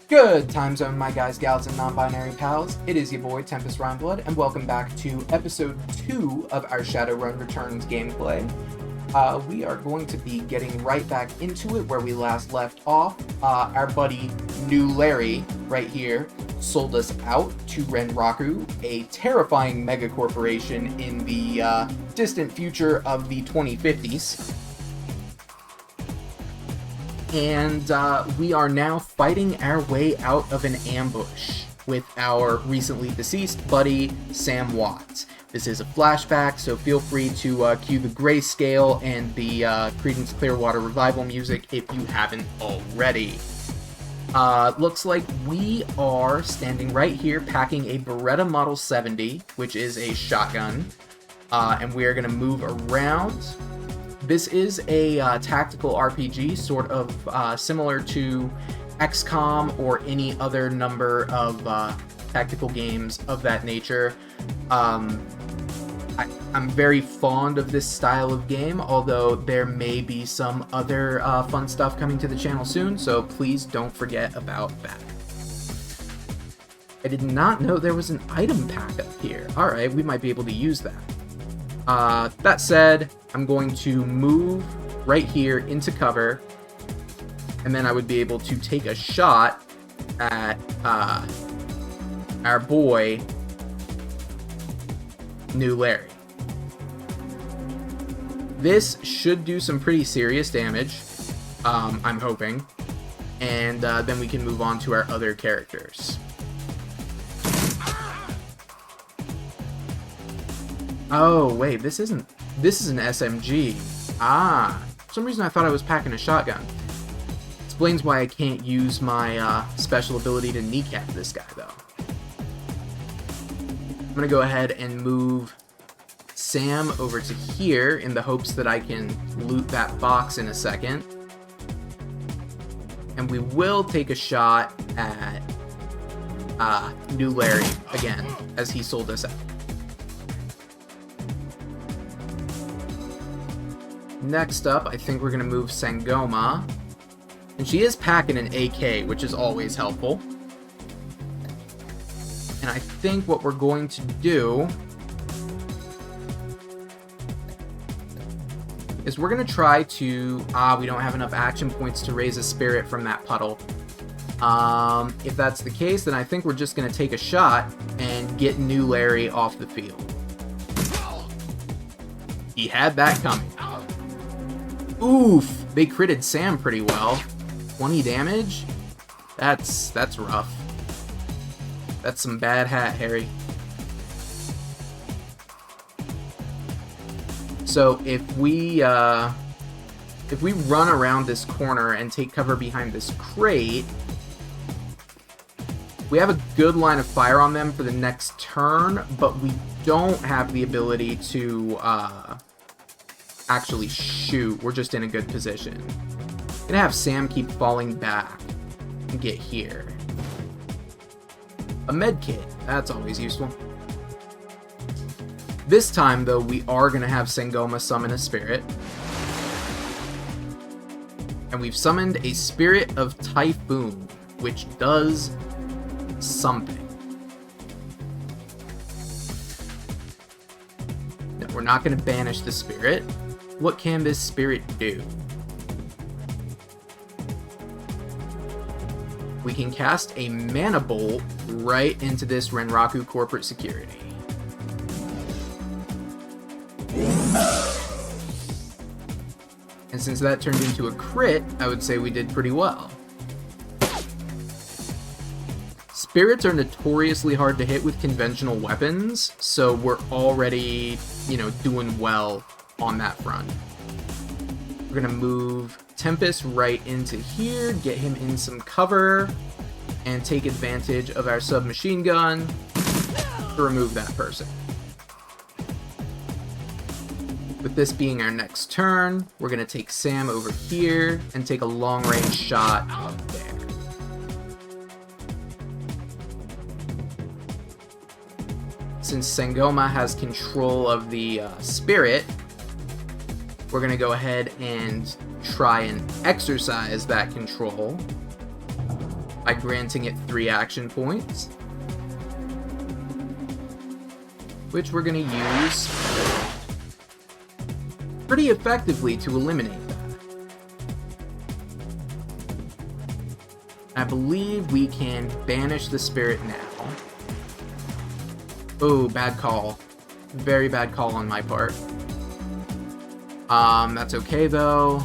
Good time zone, my guys, gals, and non-binary pals. It is your boy, Tempest Rhineblood, and welcome back to episode 2 of our Shadowrun Returns gameplay. We are going to be getting right back into it where we last left off. Our buddy, New Larry, right here, sold us out to Renraku, a terrifying mega corporation in the distant future of the 2050s. And we are now fighting our way out of an ambush with our recently deceased buddy, Sam Watts. This is a flashback, so feel free to cue the grayscale and the Creedence Clearwater Revival music if you haven't already. Looks like we are standing right here packing a Beretta Model 70, which is a shotgun, and we are going to move around. This is a tactical RPG, sort of similar to XCOM or any other number of tactical games of that nature. I'm very fond of this style of game, although there may be some other fun stuff coming to the channel soon, so please don't forget about that. I did not know there was an item pack up here. Alright, we might be able to use that. That said, I'm going to move right here into cover, and then I would be able to take a shot at our boy, New Larry. This should do some pretty serious damage, I'm hoping, and then we can move on to our other characters. Oh, wait, this is an SMG. For some reason I thought I was packing a shotgun. Explains why I can't use my special ability to kneecap this guy, though. I'm gonna go ahead and move Sam over to here in the hopes that I can loot that box in a second. And we will take a shot at New Larry again, as he sold us out. Next up, I think we're going to move Sangoma. And she is packing an AK, which is always helpful. And I think what we're going to do is we're going to try to... we don't have enough action points to raise a spirit from that puddle. If that's the case, then I think we're just going to take a shot and get New Larry off the field. He had that coming. Oof! They critted Sam pretty well. 20 damage? That's rough. That's some bad hat, Harry. So if we run around this corner and take cover behind this crate, we have a good line of fire on them for the next turn, but we don't have the ability to actually shoot. We're just in a good position. I'm gonna have Sam keep falling back and get here. A med kit, that's always useful. This time, though, we are gonna have Sangoma summon a spirit. And we've summoned a Spirit of Typhoon, which does something. No, we're not gonna banish the spirit. What can this spirit do? We can cast a mana bolt right into this Renraku corporate security. And since that turned into a crit, I would say we did pretty well. Spirits are notoriously hard to hit with conventional weapons, so we're already, doing well on that front. We're gonna move Tempest right into here, get him in some cover, and take advantage of our submachine gun to remove that person. With this being our next turn, we're gonna take Sam over here and take a long-range shot up there. Since Sangoma has control of the spirit, we're going to go ahead and try and exercise that control by granting it 3 action points, which we're going to use pretty effectively to eliminate that. I believe we can banish the spirit now. Oh, bad call. Very bad call on my part. That's okay though.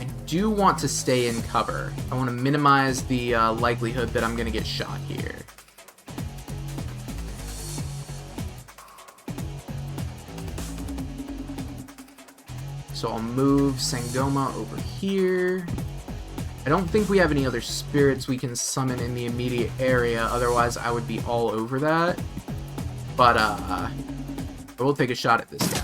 I do want to stay in cover. I want to minimize the likelihood that I'm going to get shot here. So I'll move Sangoma over here. I don't think we have any other spirits we can summon in the immediate area, otherwise I would be all over that. But, we'll take a shot at this guy.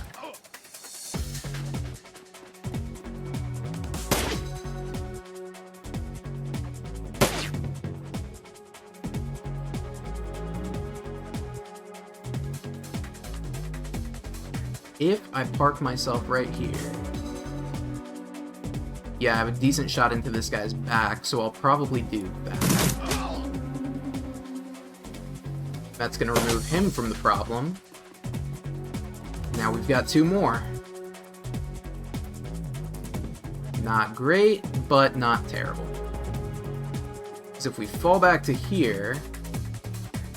If I park myself right here... Yeah, I have a decent shot into this guy's back, so I'll probably do that. That's going to remove him from the problem. Now we've got 2 more. Not great, but not terrible. Because if we fall back to here,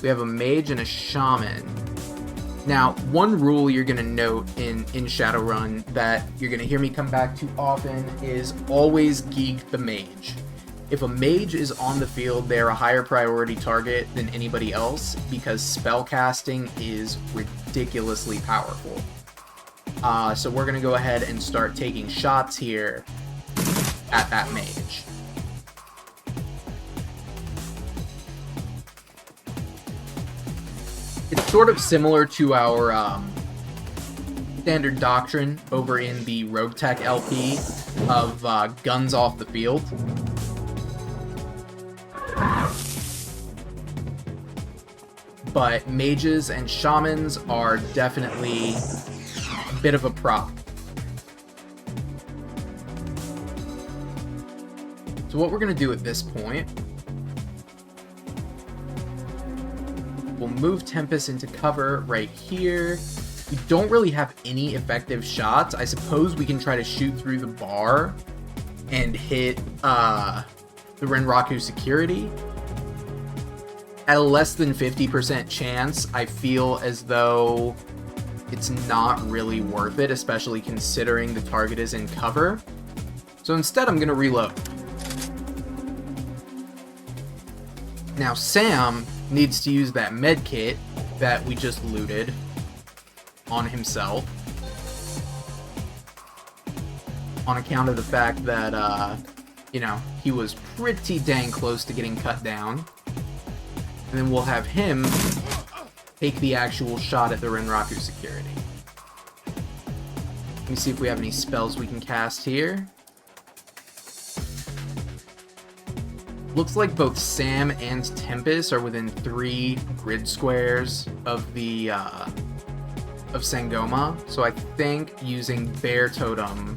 we have a mage and a shaman. Now, one rule you're going to note in Shadowrun that you're going to hear me come back to often is always geek the mage. If a mage is on the field, they're a higher priority target than anybody else because spellcasting is ridiculously powerful. So we're going to go ahead and start taking shots here at that mage. It's sort of similar to our standard doctrine over in the Rogue Tech LP of guns off the field. But mages and shamans are definitely a bit of a problem. So what we're going to do at this point, we'll move Tempest into cover right here. We don't really have any effective shots. I suppose we can try to shoot through the bar and hit the Renraku security. At a less than 50% chance, I feel as though it's not really worth it, especially considering the target is in cover. So instead, I'm going to reload. Now, Sam needs to use that med kit that we just looted on himself. On account of the fact that, you know, he was pretty dang close to getting cut down. And then we'll have him take the actual shot at the Renraku security. Let me see if we have any spells we can cast here. Looks like both Sam and Tempest are within 3 grid squares of the of Sangoma, so I think using Bear Totem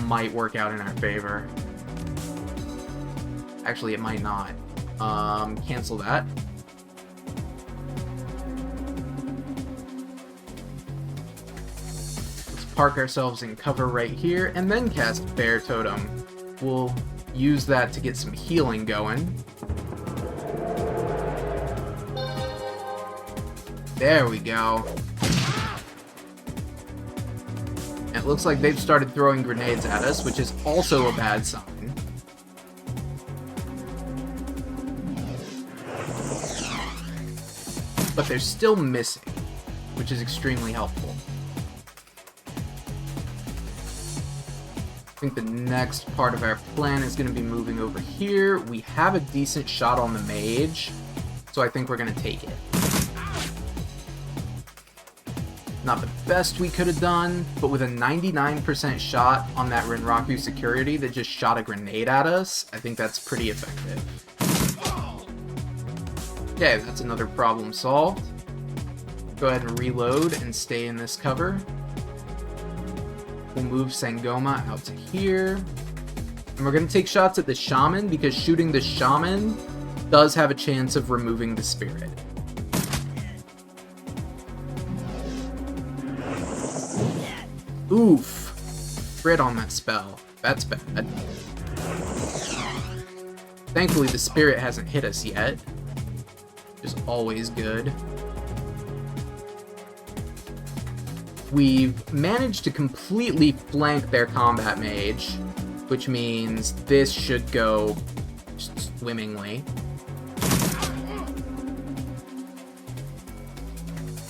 might work out in our favor. Actually, it might not. Cancel that. Let's park ourselves in cover right here, and then cast Bear Totem. We'll use that to get some healing going. There we go. And it looks like they've started throwing grenades at us, which is also a bad sign. But they're still missing, which is extremely helpful. I think the next part of our plan is going to be moving over here. We have a decent shot on the mage, so I think we're going to take it. Not the best we could have done, but with a 99% shot on that Renraku security that just shot a grenade at us, I think that's pretty effective. Okay, that's another problem solved. Go ahead and reload and stay in this cover. We'll move Sangoma out to here. And we're going to take shots at the shaman because shooting the shaman does have a chance of removing the spirit. Oof. Crit on that spell. That's bad. Thankfully, the spirit hasn't hit us yet. Which is always good. We've managed to completely flank their combat mage, which means this should go swimmingly.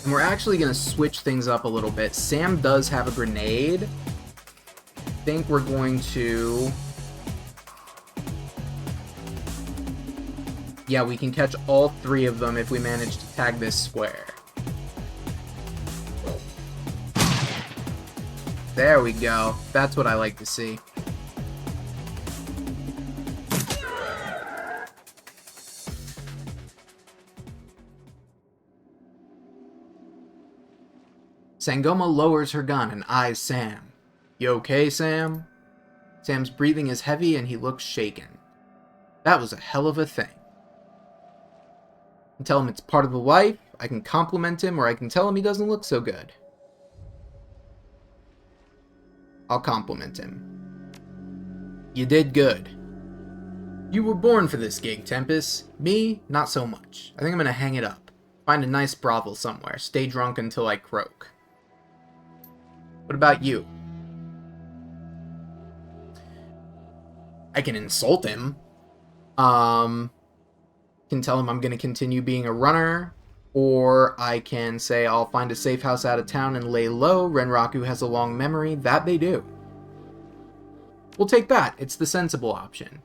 And we're actually going to switch things up a little bit. Sam does have a grenade. I think we're going to... Yeah, we can catch all 3 of them if we manage to tag this square. There we go. That's what I like to see. Sangoma lowers her gun and eyes Sam. You okay, Sam? Sam's breathing is heavy and he looks shaken. That was a hell of a thing. I can tell him it's part of the life, I can compliment him, or I can tell him he doesn't look so good. I'll compliment him. You did good. You were born for this gig, Tempest. Me, not so much. I think I'm gonna hang it up. Find a nice brothel somewhere. Stay drunk until I croak. What about you? I can insult him. Can tell him I'm gonna continue being a runner. Or I can say I'll find a safe house out of town and lay low. Renraku has a long memory. That they do. We'll take that. It's the sensible option.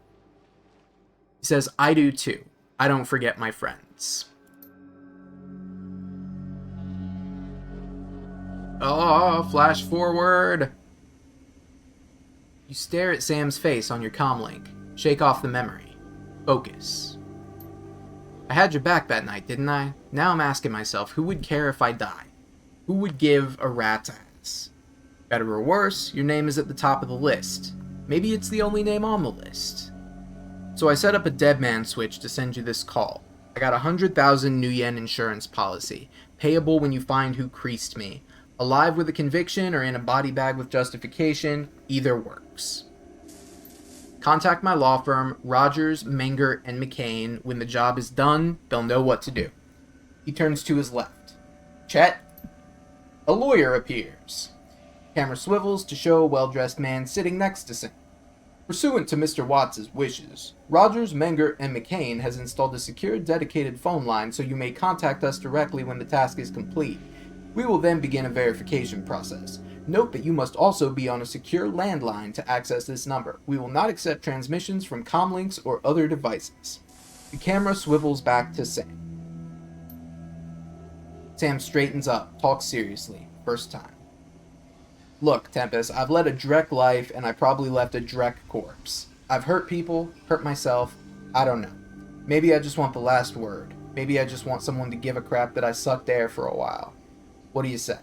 He says, I do too. I don't forget my friends. Oh, flash forward. You stare at Sam's face on your comlink. Shake off the memory. Focus. I had your back that night, didn't I? Now I'm asking myself, who would care if I die? Who would give a rat's ass? Better or worse, your name is at the top of the list. Maybe it's the only name on the list. So I set up a dead man switch to send you this call. I got 100,000 new yen insurance policy, payable when you find who creased me. Alive with a conviction or in a body bag with justification, either works. Contact my law firm, Rogers, Menger, and McCain. When the job is done, they'll know what to do. He turns to his left. Chet. A lawyer appears. Camera swivels to show a well-dressed man sitting next to Sam. Pursuant to Mr. Watts' wishes, Rogers, Menger, and McCain has installed a secure, dedicated phone line so you may contact us directly when the task is complete. We will then begin a verification process. Note that you must also be on a secure landline to access this number. We will not accept transmissions from comlinks or other devices. The camera swivels back to Sam. Sam straightens up, talks seriously, first time. Look, Tempest, I've led a Drek life and I probably left a Drek corpse. I've hurt people, hurt myself, I don't know. Maybe I just want the last word. Maybe I just want someone to give a crap that I sucked air for a while. What do you say?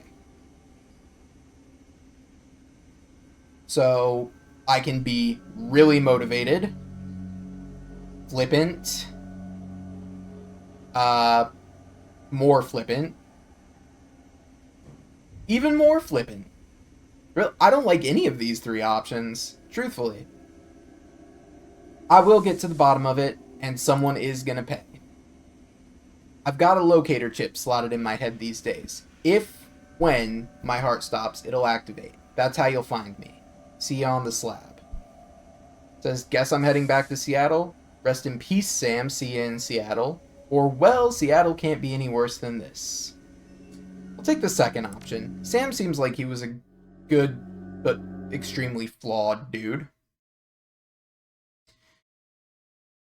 So, I can be really motivated, flippant, more flippant, even more flippant. I don't like any of these 3 options, truthfully. I will get to the bottom of it, and someone is gonna pay. I've got a locator chip slotted in my head these days. When my heart stops, it'll activate. That's how you'll find me. See you on the slab. Says, guess I'm heading back to Seattle. Rest in peace, Sam. See you in Seattle. Or, well, Seattle can't be any worse than this. I'll take the second option. Sam seems like he was a good, but extremely flawed dude.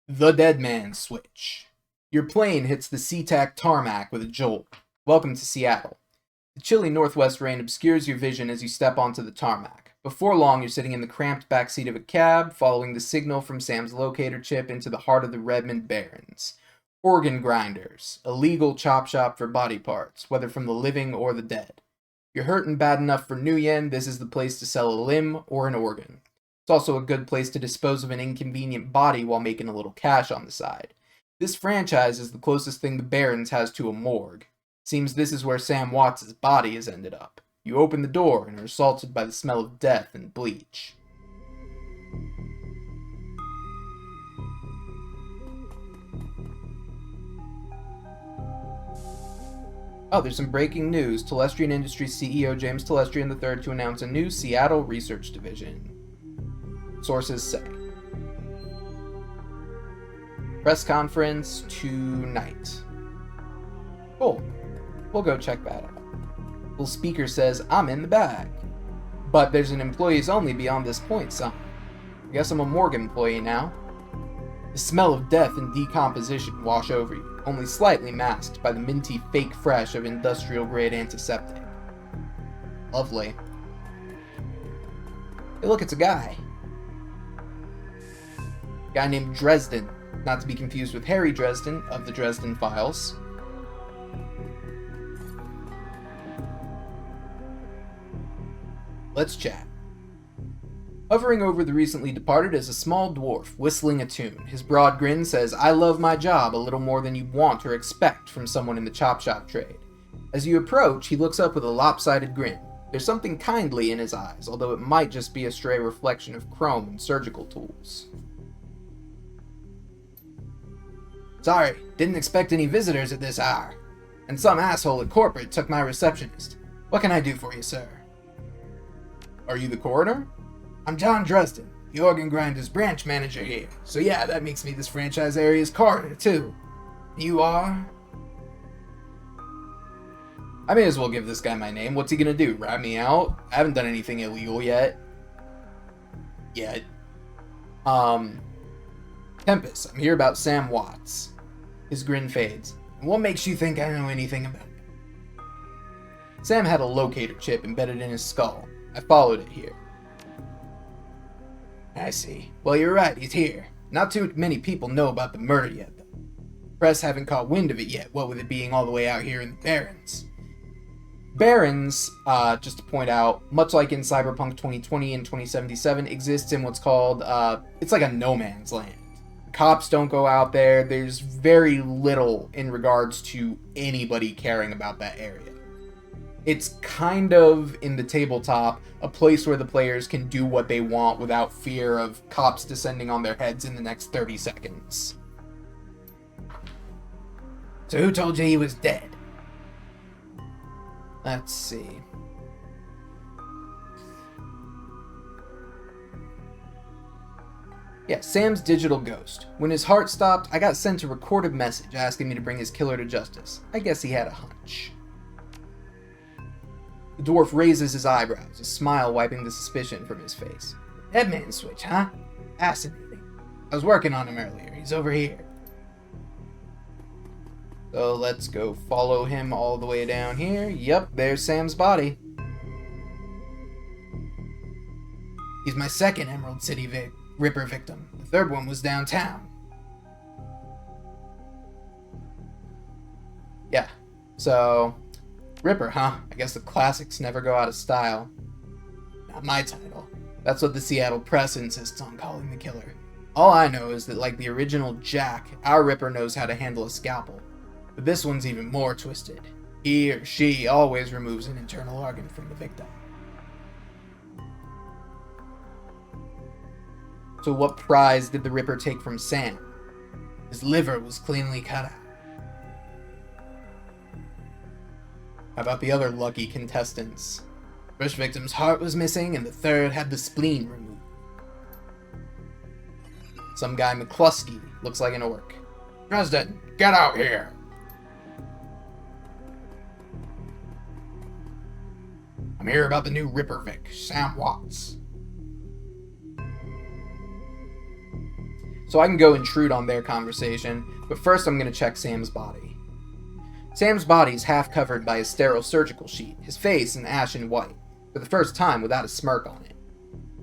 The dead man switch. Your plane hits the SeaTac tarmac with a jolt. Welcome to Seattle. The chilly northwest rain obscures your vision as you step onto the tarmac. Before long, you're sitting in the cramped backseat of a cab, following the signal from Sam's locator chip into the heart of the Redmond Barrens. Organ grinders, a legal chop shop for body parts, whether from the living or the dead. You're hurting bad enough for New Yen, this is the place to sell a limb or an organ. It's also a good place to dispose of an inconvenient body while making a little cash on the side. This franchise is the closest thing the Barrens has to a morgue. Seems this is where Sam Watts' body has ended up. You open the door and are assaulted by the smell of death and bleach. Oh, there's some breaking news. Telestrian Industries CEO James Telestrian III to announce a new Seattle research division. Sources say. Press conference tonight. Cool. We'll go check that out. Little speaker says, I'm in the bag. But there's an employees only beyond this point, son. I guess I'm a morgue employee now. The smell of death and decomposition wash over you, only slightly masked by the minty fake fresh of industrial-grade antiseptic. Lovely. Hey look, it's a guy. A guy named Dresden, not to be confused with Harry Dresden of the Dresden Files. Let's chat. Hovering over the recently departed is a small dwarf, whistling a tune. His broad grin says, I love my job a little more than you'd want or expect from someone in the chop shop trade. As you approach, he looks up with a lopsided grin. There's something kindly in his eyes, although it might just be a stray reflection of chrome and surgical tools. Sorry, didn't expect any visitors at this hour. And some asshole at corporate took my receptionist. What can I do for you, sir? Are you the coroner? I'm John Dresden, the organ grinder's branch manager here. So yeah, that makes me this franchise area's coroner, too. You are? I may as well give this guy my name. What's he gonna do, rat me out? I haven't done anything illegal yet. Tempest, I'm here about Sam Watts. His grin fades. And what makes you think I know anything about it? Sam had a locator chip embedded in his skull. I followed it here. I see. Well, you're right, he's here. Not too many people know about the murder yet, though. Press haven't caught wind of it yet, what with it being all the way out here in the Barrens. Barrens, just to point out, much like in Cyberpunk 2020 and 2077, exists in what's called, it's like a no man's land. The cops don't go out there, there's very little in regards to anybody caring about that area. It's kind of, in the tabletop, a place where the players can do what they want without fear of cops descending on their heads in the next 30 seconds. So who told you he was dead? Let's see. Yeah, Sam's digital ghost. When his heart stopped, I got sent a recorded message asking me to bring his killer to justice. I guess he had a hunch. The dwarf raises his eyebrows, a smile wiping the suspicion from his face. Deadman switch, huh? Fascinating. I was working on him earlier. He's over here. So let's go follow him all the way down here. Yep, there's Sam's body. He's my second Emerald City Ripper victim. The third one was downtown. Yeah, so... Ripper, huh? I guess the classics never go out of style. Not my title. That's what the Seattle Press insists on calling the killer. All I know is that like the original Jack, our Ripper knows how to handle a scalpel. But this one's even more twisted. He or she always removes an internal organ from the victim. So what prize did the Ripper take from Sam? His liver was cleanly cut out. How about the other lucky contestants? First victim's heart was missing, and the third had the spleen removed. Some guy McCluskey looks like an orc. Dresden, get out here! I'm here about the new Ripper Vic, Sam Watts. So I can go intrude on their conversation, but first I'm going to check Sam's body. Sam's body is half covered by a sterile surgical sheet, his face an ashen white, for the first time without a smirk on it.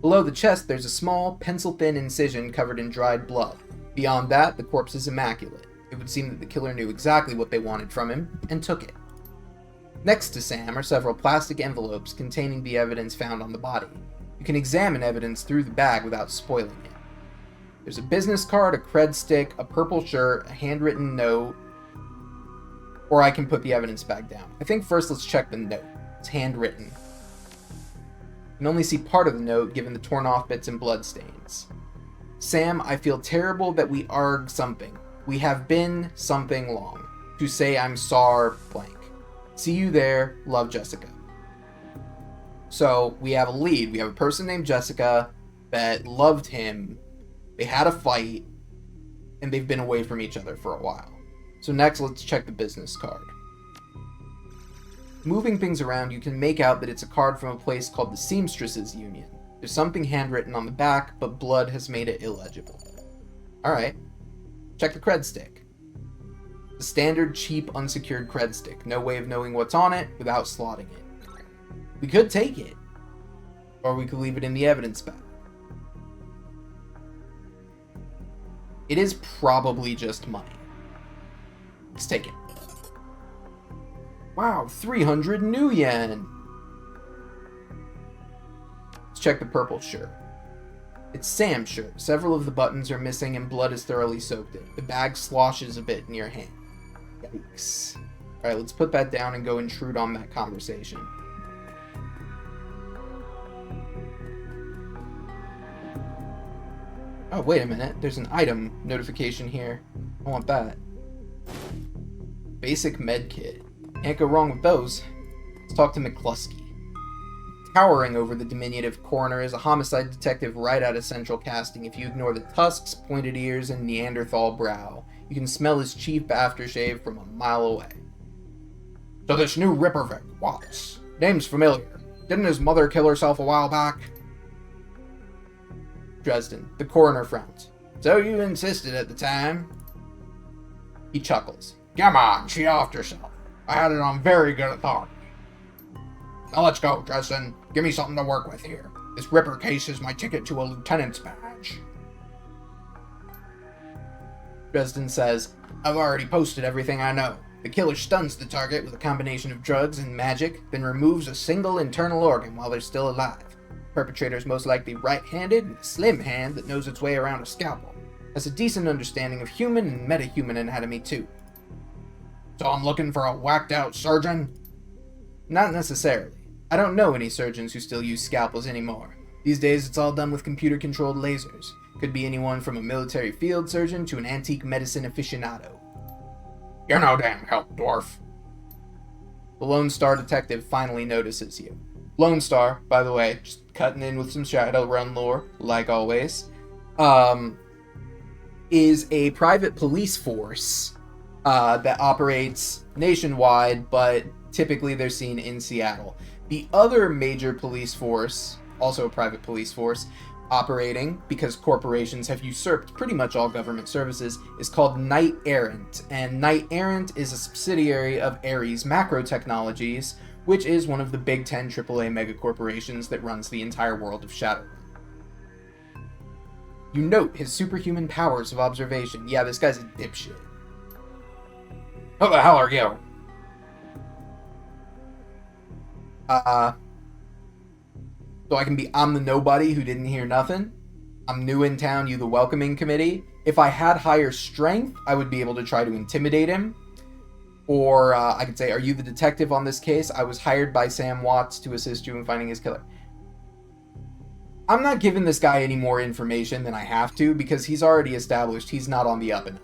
Below the chest there's a small, pencil-thin incision covered in dried blood. Beyond that, the corpse is immaculate. It would seem that the killer knew exactly what they wanted from him, and took it. Next to Sam are several plastic envelopes containing the evidence found on the body. You can examine evidence through the bag without spoiling it. There's a business card, a cred stick, a purple shirt, a handwritten note, or I can put the evidence bag down. I think first let's check the note. It's handwritten. You can only see part of the note given the torn off bits and bloodstains. Sam, I feel terrible that we arg something. We have been something long. To say I'm sar blank. See you there. Love, Jessica. So we have a lead. We have a person named Jessica that loved him. They had a fight, and they've been away from each other for a while. So next, let's check the business card. Moving things around, you can make out that it's a card from a place called the Seamstresses Union. There's something handwritten on the back, but blood has made it illegible. Alright. Check the cred stick. The standard, cheap, unsecured cred stick. No way of knowing what's on it without slotting it. We could take it. Or we could leave it in the evidence bag. It is probably just money. Let's take it. Wow, 300 new yen! Let's check the purple shirt. It's Sam's shirt. Several of the buttons are missing and blood is thoroughly soaked in. The bag sloshes a bit in your hand. Yikes. Alright, let's put that down and go intrude on that conversation. Oh, wait a minute. There's an item notification here. I want that. Basic med kit. Can't go wrong with those. Let's talk to McCluskey. Towering over the diminutive coroner is a homicide detective right out of central casting. If you ignore the tusks, pointed ears, and Neanderthal brow, you can smell his cheap aftershave from a mile away. So this new Rippervic, Watts. Name's familiar. Didn't his mother kill herself a while back? Dresden. The coroner frowns. So you insisted at the time? He chuckles. Come on, she offed herself. I had it on very good authority. Now let's go, Dresden. Give me something to work with here. This Ripper case is my ticket to a lieutenant's badge. Dresden says, I've already posted everything I know. The killer stuns the target with a combination of drugs and magic, then removes a single internal organ while they're still alive. Perpetrator's most likely right-handed with a slim hand that knows its way around a scalpel. Has a decent understanding of human and metahuman anatomy too. So I'm looking for a whacked-out surgeon? Not necessarily. I don't know any surgeons who still use scalpels anymore. These days it's all done with computer-controlled lasers. Could be anyone from a military field surgeon to an antique medicine aficionado. You're no damn help, dwarf. The Lone Star detective finally notices you. Lone Star, by the way, just cutting in with some Shadowrun lore, like always, is a private police force that operates nationwide, but typically they're seen in Seattle. The other major police force, also a private police force, operating, because corporations have usurped pretty much all government services, is called Knight Errant. And Knight Errant is a subsidiary of Ares Macro Technologies, which is one of the big 10 AAA megacorporations that runs the entire world of Shadowrun. You note his superhuman powers of observation. Yeah, this guy's a dipshit. Who the hell are you? So I can be, I'm the nobody who didn't hear nothing. I'm new in town, you the welcoming committee. If I had higher strength, I would be able to try to intimidate him. Or I could say, are you the detective on this case? I was hired by Sam Watts to assist you in finding his killer. I'm not giving this guy any more information than I have to, because he's already established he's not on the up and up.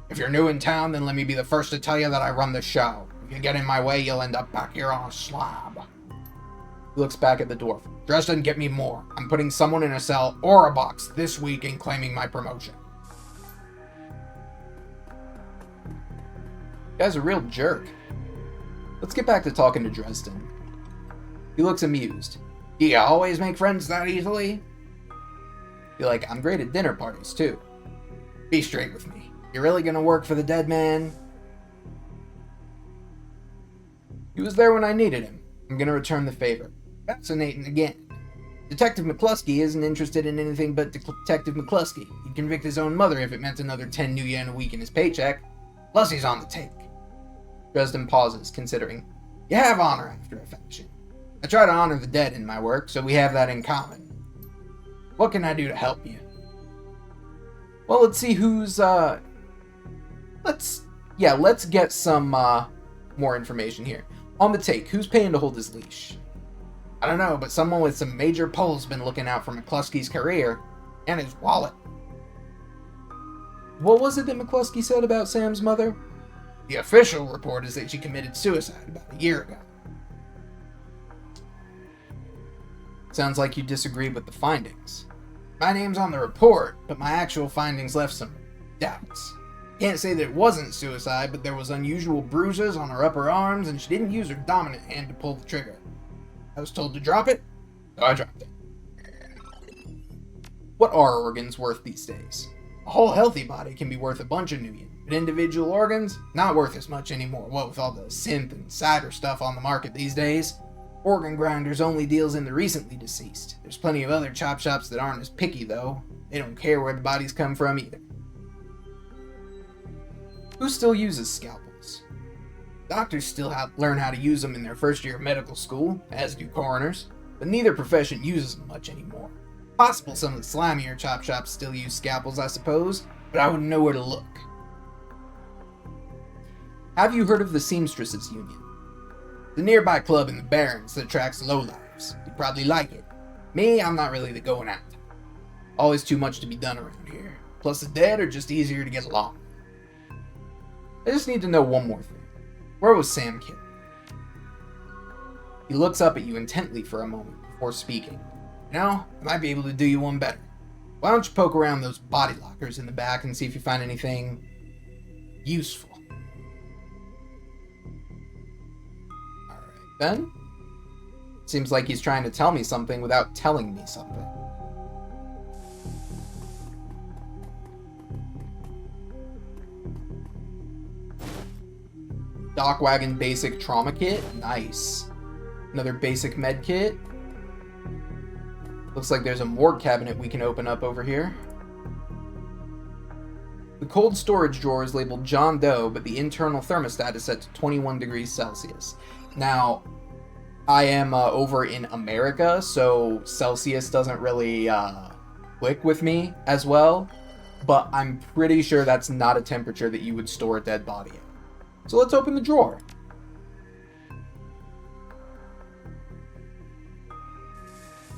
If you're new in town, then let me be the first to tell you that I run the show. If you get in my way, you'll end up back here on a slab. He looks back at the dwarf. Dresden, get me more. I'm putting someone in a cell or a box this week and claiming my promotion. Guy's a real jerk. Let's get back to talking to Dresden. He looks amused. Do you always make friends that easily? You're like, I'm great at dinner parties, too. Be straight with me. You really gonna work for the dead man? He was there when I needed him. I'm gonna return the favor. Fascinating again. Detective McCluskey isn't interested in anything but Detective McCluskey. He'd convict his own mother if it meant another 10 new yen a week in his paycheck. Plus he's on the take. Dresden pauses, considering. You have honor after a fashion. I try to honor the dead in my work, so we have that in common. What can I do to help you? Well, let's see who's, let's get some, more information here. On the take, who's paying to hold his leash? I don't know, but someone with some major pull's been looking out for McCluskey's career and his wallet. What was it that McCluskey said about Sam's mother? The official report is that she committed suicide about a year ago. Sounds like you disagree with the findings. My name's on the report, but my actual findings left some doubts. Can't say that it wasn't suicide, but there was unusual bruises on her upper arms, and she didn't use her dominant hand to pull the trigger. I was told to drop it, so I dropped it. What are organs worth these days? A whole healthy body can be worth a bunch of new yen, but individual organs, not worth as much anymore, what with all the synth and cider stuff on the market these days. Organ Grinders only deals in the recently deceased. There's plenty of other chop shops that aren't as picky, though. They don't care where the bodies come from either. Who still uses scalpels? Doctors still learn how to use them in their first year of medical school, as do coroners, but neither profession uses them much anymore. Possible some of the slimier chop shops still use scalpels, I suppose, but I wouldn't know where to look. Have you heard of the Seamstresses Union? The nearby club in the Barrens that attracts lowlifes. You'd probably like it. Me, I'm not really the going out. Always too much to be done around here. Plus the dead are just easier to get along. I just need to know one more thing. Where was Sam killed? He looks up at you intently for a moment before speaking. You know, I might be able to do you one better. Why don't you poke around those body lockers in the back and see if you find anything useful? Alright then. Seems like he's trying to tell me something without telling me something. Dock Wagon basic trauma kit. Nice. Another basic med kit. Looks like there's a morgue cabinet we can open up over here. The cold storage drawer is labeled John Doe, but the internal thermostat is set to 21 degrees Celsius. Now, I am over in America, so Celsius doesn't really click with me as well, but I'm pretty sure that's not a temperature that you would store a dead body in. So let's open the drawer.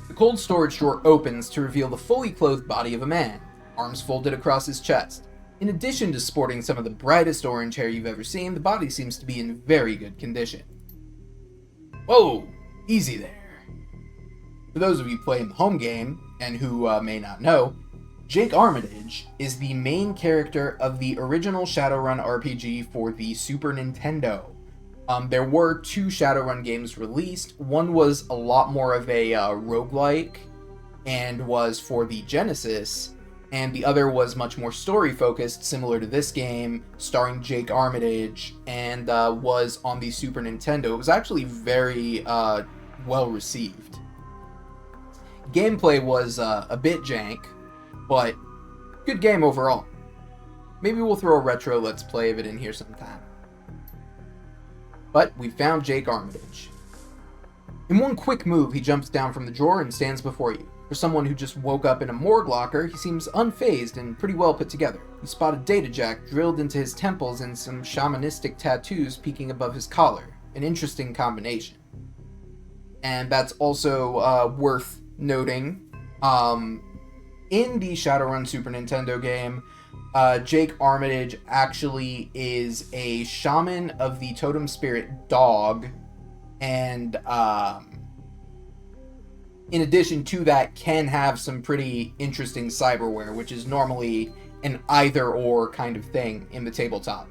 The cold storage drawer opens to reveal the fully clothed body of a man, arms folded across his chest. In addition to sporting some of the brightest orange hair you've ever seen, the body seems to be in very good condition. Whoa, easy there. For those of you playing the home game, and who may not know, Jake Armitage is the main character of the original Shadowrun RPG for the Super Nintendo. There were 2 Shadowrun games released. One was a lot more of a roguelike and was for the Genesis, and the other was much more story-focused, similar to this game, starring Jake Armitage, and was on the Super Nintendo. It was actually very well-received. Gameplay was a bit jank, but good game overall. Maybe we'll throw a retro Let's Play of it in here sometime. But we found Jake Armitage. In one quick move, he jumps down from the drawer and stands before you. For someone who just woke up in a morgue locker, he seems unfazed and pretty well put together. You spot a data jack drilled into his temples and some shamanistic tattoos peeking above his collar. An interesting combination. And that's also worth noting. In the Shadowrun Super Nintendo game, Jake Armitage actually is a shaman of the totem spirit dog, and in addition to that, can have some pretty interesting cyberware, which is normally an either-or kind of thing in the tabletop.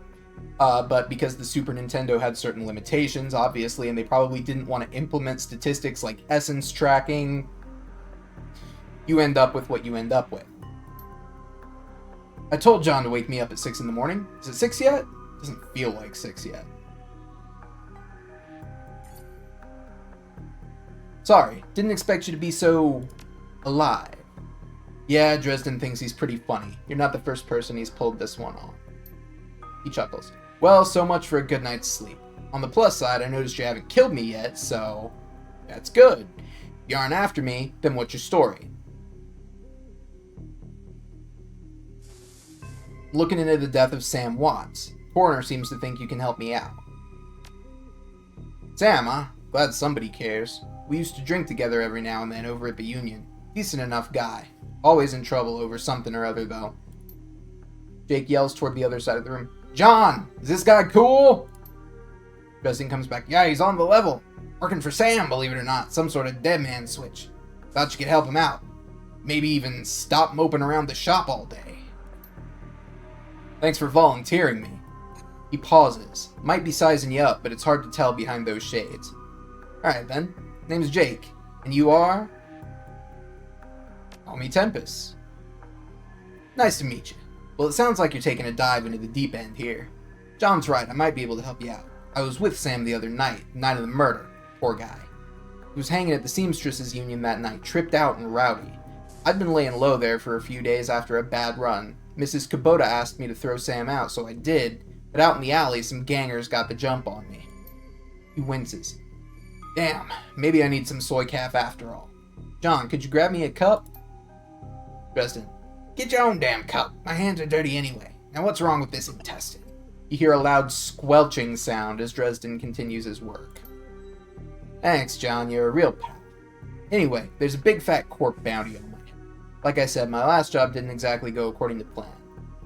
But because the Super Nintendo had certain limitations, obviously, and they probably didn't want to implement statistics like essence tracking, you end up with what you end up with. I told John to wake me up at 6 in the morning. Is it 6 yet? Doesn't feel like 6 yet. Sorry, didn't expect you to be so... alive. Yeah, Dresden thinks he's pretty funny. You're not the first person he's pulled this one on. He chuckles. Well, so much for a good night's sleep. On the plus side, I noticed you haven't killed me yet, so... that's good. If you aren't after me, then what's your story? Looking into the death of Sam Watts. Coroner seems to think you can help me out. Sam, huh? Glad somebody cares. We used to drink together every now and then over at the Union. Decent enough guy. Always in trouble over something or other, though. Jake yells toward the other side of the room. John! Is this guy cool? Dresden comes back. Yeah, he's on the level. Working for Sam, believe it or not. Some sort of dead man switch. Thought you could help him out. Maybe even stop moping around the shop all day. Thanks for volunteering me. He pauses. Might be sizing you up, but it's hard to tell behind those shades. Alright then. Name's Jake. And you are? Call me Tempest. Nice to meet you. Well, it sounds like you're taking a dive into the deep end here. John's right, I might be able to help you out. I was with Sam the other night of the murder. Poor guy. He was hanging at the Seamstresses Union that night, tripped out and rowdy. I'd been laying low there for a few days after a bad run. Mrs. Kubota asked me to throw Sam out, so I did, but out in the alley, some gangers got the jump on me. He winces. Damn, maybe I need some soy calf after all. John, could you grab me a cup? Dresden. Get your own damn cup. My hands are dirty anyway. Now what's wrong with this intestine? You hear a loud squelching sound as Dresden continues his work. Thanks, John. You're a real pal. Anyway, there's a big fat corp bounty on my head. Like I said, my last job didn't exactly go according to plan.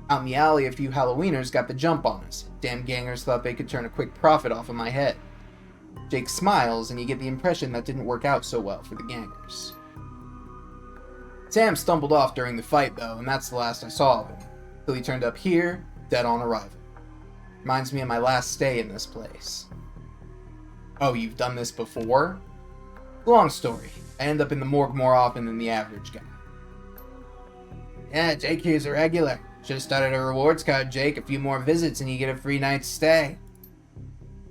Out in the alley, a few Halloweeners got the jump on us. Damn gangers thought they could turn a quick profit off of my head. Jake smiles, and you get the impression that didn't work out so well for the gangers. Sam stumbled off during the fight, though, and that's the last I saw of him. Till he turned up here, dead on arrival. Reminds me of my last stay in this place. Oh, you've done this before? Long story. I end up in the morgue more often than the average guy. Yeah, Jake here's a regular. Should've started a rewards card, Jake. A few more visits and you get a free night's stay.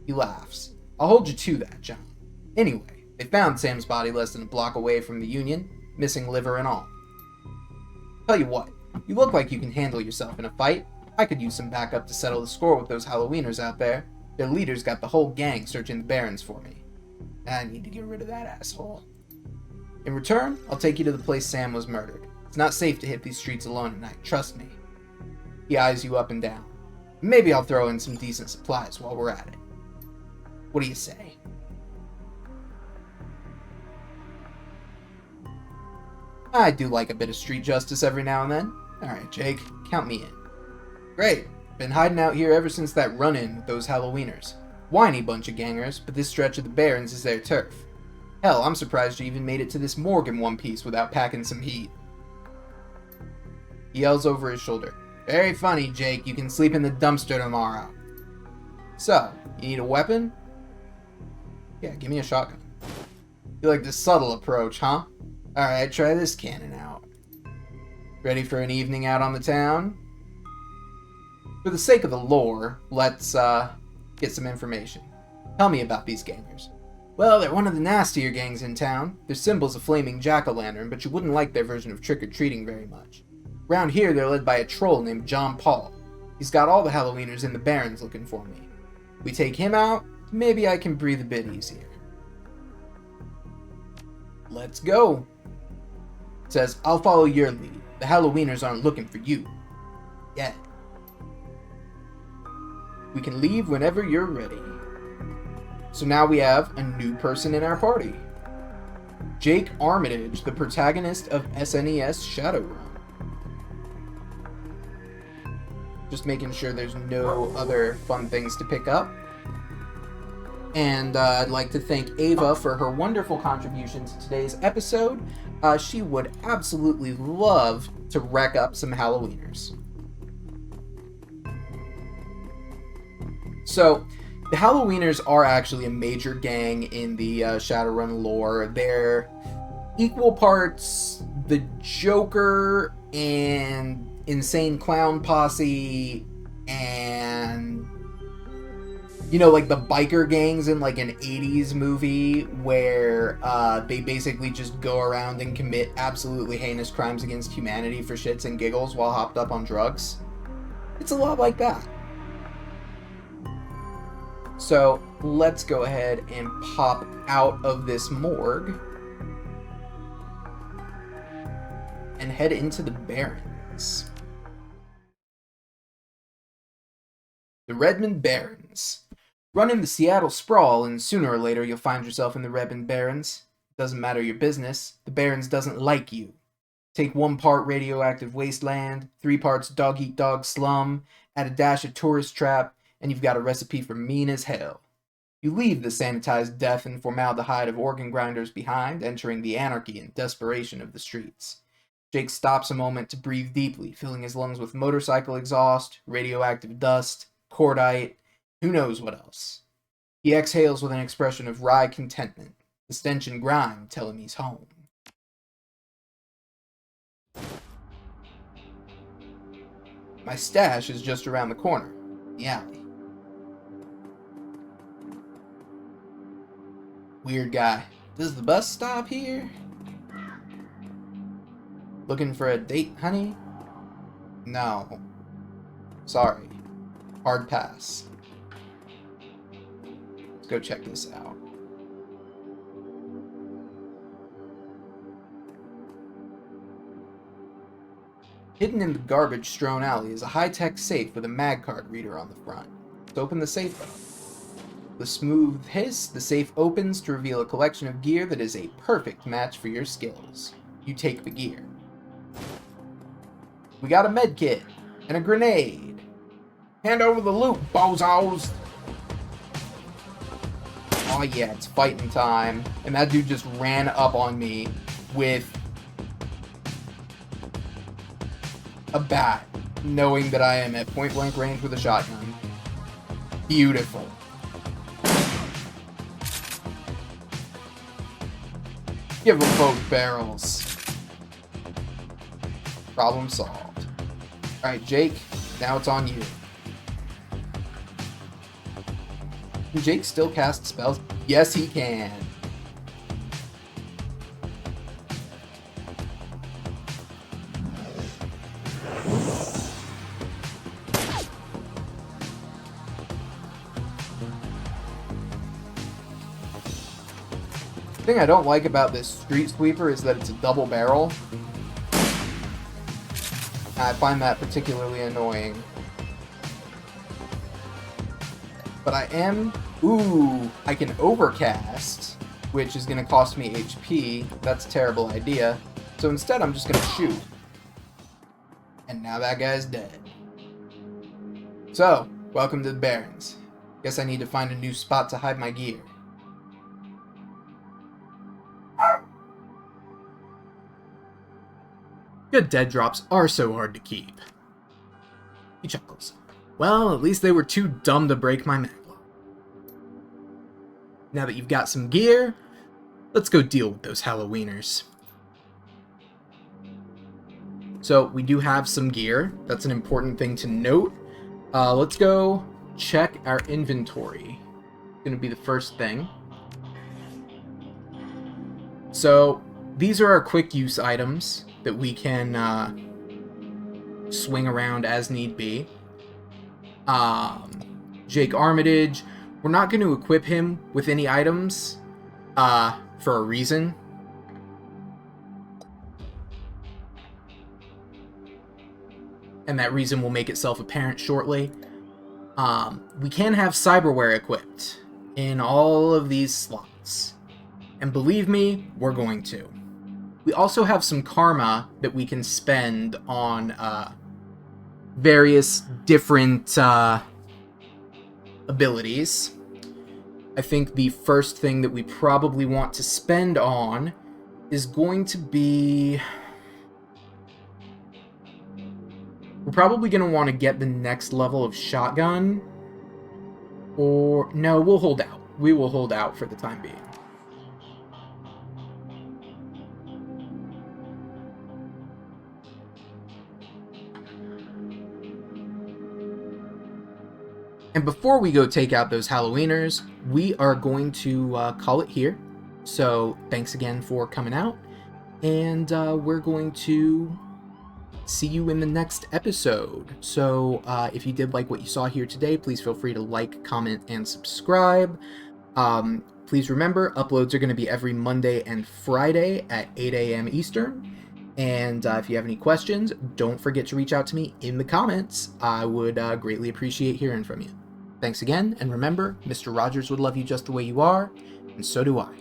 He laughs. I'll hold you to that, John. Anyway, they found Sam's body less than a block away from the Union, missing liver and all. Tell you what, you look like you can handle yourself in a fight. I could use some backup to settle the score with those Halloweeners out there. Their leader's got the whole gang searching the Barrens for me. I need to get rid of that asshole. In return, I'll take you to the place Sam was murdered. It's not safe to hit these streets alone at night, trust me. He eyes you up and down. Maybe I'll throw in some decent supplies while we're at it. What do you say? I do like a bit of street justice every now and then. Alright, Jake, count me in. Great. Been hiding out here ever since that run-in with those Halloweeners. Whiny bunch of gangers, but this stretch of the Barrens is their turf. Hell, I'm surprised you even made it to this morgue in one piece without packing some heat. He yells over his shoulder. Very funny, Jake. You can sleep in the dumpster tomorrow. So, you need a weapon? Yeah, give me a shotgun. You like the subtle approach, huh? Alright, try this cannon out. Ready for an evening out on the town? For the sake of the lore, let's, get some information. Tell me about these gangers. Well, they're one of the nastier gangs in town. Their symbol's a flaming jack-o'-lantern, but you wouldn't like their version of trick-or-treating very much. Around here, they're led by a troll named John Paul. He's got all the Halloweeners in the Barrens looking for me. We take him out, maybe I can breathe a bit easier. Let's go. It says, I'll follow your lead. The Halloweeners aren't looking for you. Yet. We can leave whenever you're ready. So now we have a new person in our party. Jake Armitage, the protagonist of SNES Shadowrun. Just making sure there's no other fun things to pick up. And I'd like to thank Ava for her wonderful contribution to today's episode. She would absolutely love to rack up some Halloweeners. So, the Halloweeners are actually a major gang in the Shadowrun lore. They're equal parts the Joker and Insane Clown Posse and you know, like the biker gangs in like an 80s movie where they basically just go around and commit absolutely heinous crimes against humanity for shits and giggles while hopped up on drugs. It's a lot like that. So let's go ahead and pop out of this morgue and head into the Barrens. The Redmond Barrens. Run in the Seattle sprawl, and sooner or later you'll find yourself in the Redmond Barrens. Doesn't matter your business, the Barrens doesn't like you. Take 1 part radioactive wasteland, 3 parts dog-eat-dog slum, add a dash of tourist trap, and you've got a recipe for mean as hell. You leave the sanitized death and formaldehyde of organ grinders behind, entering the anarchy and desperation of the streets. Jake stops a moment to breathe deeply, filling his lungs with motorcycle exhaust, radioactive dust, cordite, who knows what else. He exhales with an expression of wry contentment, the stench and grime tell him he's home. My stash is just around the corner, the alley. Weird guy. Does the bus stop here? Looking for a date, honey? No. Sorry. Hard pass. Let's go check this out. Hidden in the garbage-strewn alley is a high-tech safe with a mag card reader on the front. Let's open the safe up. The smooth hiss, the safe opens to reveal a collection of gear that is a perfect match for your skills. You take the gear. We got a med kit and a grenade. Hand over the loot, bozos! Oh yeah, it's fighting time. And that dude just ran up on me with a bat, knowing that I am at point-blank range with a shotgun. Beautiful. Give them both barrels. Problem solved. Alright, Jake, now it's on you. Can Jake still cast spells? Yes, he can. The thing I don't like about this Street Sweeper is that it's a double barrel. I find that particularly annoying. But I am... Ooh, I can overcast, which is going to cost me HP. That's a terrible idea. So instead, I'm just going to shoot. And now that guy's dead. So, welcome to the Barrens. Guess I need to find a new spot to hide my gear. Good dead drops are so hard to keep. He chuckles. Well, at least they were too dumb to break my maglock. Now that you've got some gear, let's go deal with those Halloweeners. So, we do have some gear. That's an important thing to note. Let's go check our inventory. It's going to be the first thing. So, these are our quick use items that we can swing around as need be. Jake Armitage, we're not going to equip him with any items for a reason. And that reason will make itself apparent shortly. We can have cyberware equipped in all of these slots. And believe me, we're going to. We also have some karma that we can spend on various different abilities. I think the first thing that we probably want to spend on is going to be... We're probably going to want to get the next level of shotgun. Or... No, we'll hold out. We will hold out for the time being. And before we go take out those Halloweeners, we are going to call it here. So thanks again for coming out, and we're going to see you in the next episode. So if you did like what you saw here today, please feel free to like, comment, and subscribe. Please remember, uploads are going to be every Monday and Friday at 8 a.m. Eastern. And if you have any questions, don't forget to reach out to me in the comments. I would greatly appreciate hearing from you. Thanks again, and remember, Mr. Rogers would love you just the way you are, and so do I.